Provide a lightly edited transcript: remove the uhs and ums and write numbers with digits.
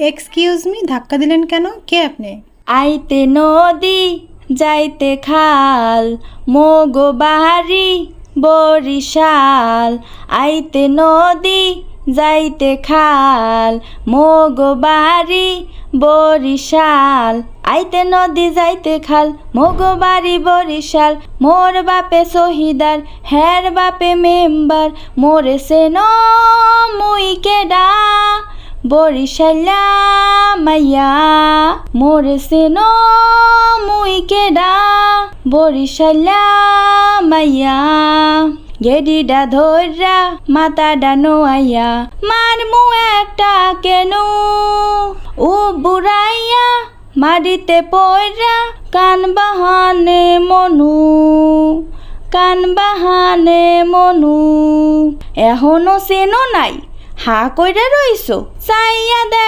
Excuse me, ধাক্কা দিলেন কেন? কে আপনি? আইতে নদী যাইতে খাল মোগো বাড়ি বরিশাল। আইতে নদী যাইতে খাল মোগো বাড়ি বরিশাল। আইতে নদী যাইতে খাল মোগো বাড়ি বরিশাল। মোর বাপে শহীদার হের বাপে মেম্বার। মোরে সেন মুই কেডা বরিশালা মাইয়া। মোরে সেন মুই কেডা বরিশালা মাইয়া। গেডিডা ধৈরা মাথাডা নোয়াইয়া মারমু একটা কেনু। ও বুড়াইয়া মাটিতে পয়রা কান বাহানে মনু। কান বাহানে মনু। এখনো সেনো নাই, হা কইরা রইছো চাইয়া দে।